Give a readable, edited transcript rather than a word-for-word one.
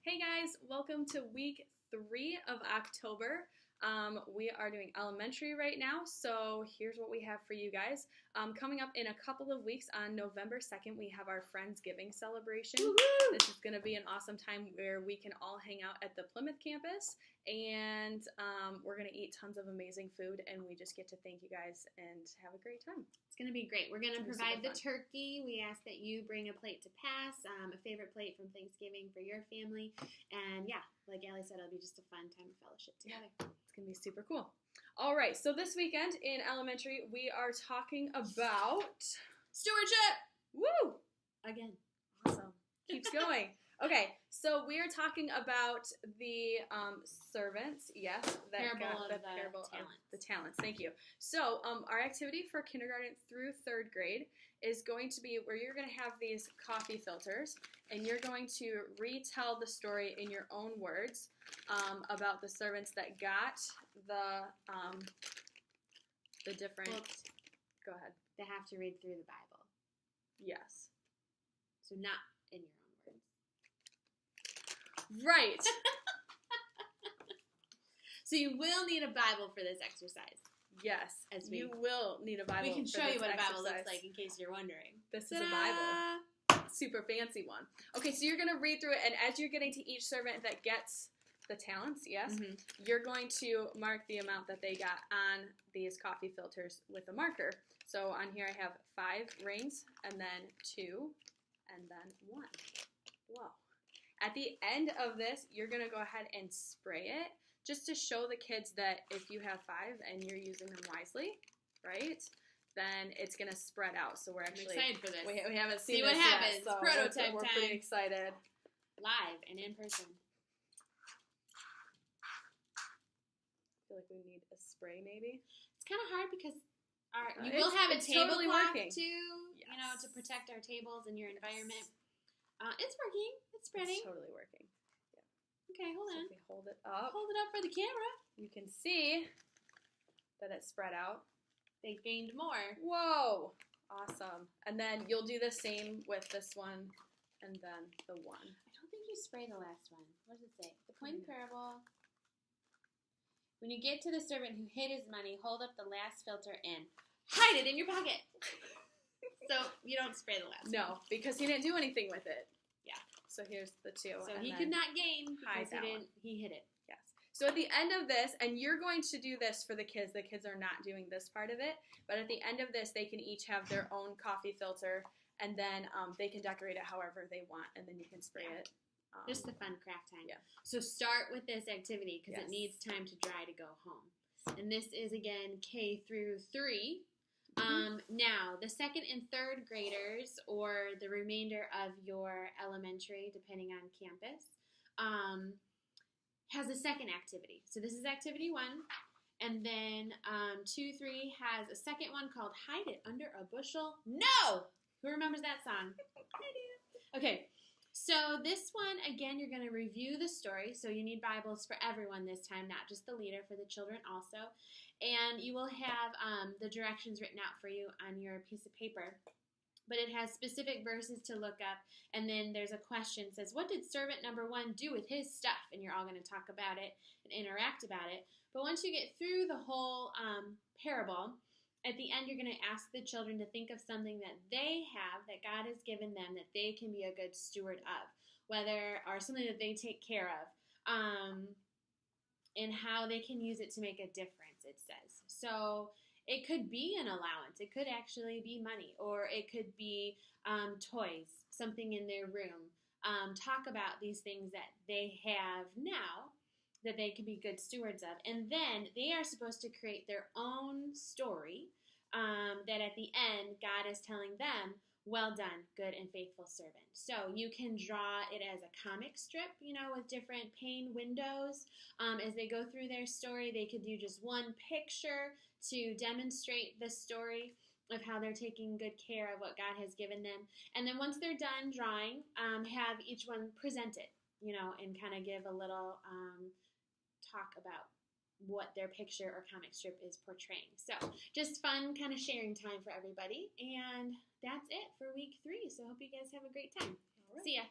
Hey guys, welcome to week 3 of October. We are doing elementary right now, so here's what we have for you guys. Coming up in a couple of weeks on November 2nd, we have our Friendsgiving celebration. Woo-hoo! This is going to be an awesome time where we can all hang out at the Plymouth campus, and we're going to eat tons of amazing food, and we just get to thank you guys and have a great time. It's going to be great. We're going to provide the turkey. We ask that you bring a plate to pass, a favorite plate from Thanksgiving for your family. And yeah, like Allie said, it'll be just a fun time of fellowship together. Yeah, it's going to be super cool. All right, so this weekend in elementary, we are talking about stewardship. Woo! Again. Awesome. Keeps going. Okay, so we are talking about the servants, yes, that got the parable of the talents. Thank you. So our activity for kindergarten through 3rd grade is going to be where you're going to have these coffee filters, and you're going to retell the story in your own words about the servants that got the different. Well, go ahead. They have to read through the Bible. Yes. So not in your own words. Right. So you will need a Bible for this exercise. Yes, you will need a Bible. We can show you what a Bible exercise. looks like in case you're wondering. This is a Bible. Super fancy one. Okay, so you're going to read through it, and as you're getting to each servant that gets the talents, yes, you're going to mark the amount that they got on these coffee filters with a marker. So on here I have 5 rings, and then 2, and then 1. Whoa. At the end of this, you're going to go ahead and spray it just to show the kids that if you have 5 and you're using them wisely, right, then it's going to spread out. So we're actually excited for this. We haven't seen what this happens. Yet, so Prototype we're time. pretty excited. Live and in person. I feel like we need a spray maybe. It's kind of hard because you will have a tablecloth totally too, yes. to protect our tables and your environment. It's working. It's spreading. It's totally working. Yeah. Okay, hold on. If we hold it up. Hold it up for the camera. You can see that it spread out. They gained more. Whoa! Awesome. And then you'll do the same with this one and then the one. I don't think you spray the last one. What does it say? The coin parable. When you get to the servant who hid his money, hold up the last filter and hide it in your pocket. So you don't spray the last one. No, because he didn't do anything with it. Yeah. So here's the 2. So he could not gain because he hid it. Yes. So at the end of this, and you're going to do this for the kids are not doing this part of it, but at the end of this, they can each have their own coffee filter, and then they can decorate it however they want, and then you can spray it. Just a fun craft time. Yeah. So start with this activity because it needs time to dry to go home. And this is, again, K through 3. Now, the 2nd and 3rd graders, or the remainder of your elementary, depending on campus, has a second activity. So this is activity 1. And then 2, 3 has a second one called Hide It Under a Bushel. No! Who remembers that song? I do. Okay. So this one, again, you're going to review the story. So you need Bibles for everyone this time, not just the leader, for the children also. And you will have the directions written out for you on your piece of paper. But it has specific verses to look up. And then there's a question that says, what did servant number 1 do with his stuff? And you're all going to talk about it and interact about it. But once you get through the whole parable, at the end, you're going to ask the children to think of something that they have, that God has given them, that they can be a good steward of, or something that they take care of, and how they can use it to make a difference, it says. So it could be an allowance. It could actually be money, or it could be toys, something in their room. Talk about these things that they have now that they can be good stewards of. And then they are supposed to create their own story that at the end, God is telling them, well done, good and faithful servant. So you can draw it as a comic strip, with different pane windows. As they go through their story, they could do just one picture to demonstrate the story of how they're taking good care of what God has given them. And then once they're done drawing, have each one present it, and kind of give a little talk about what their picture or comic strip is portraying. So just fun kind of sharing time for everybody. And that's it for week 3. So I hope you guys have a great time. All right. See ya.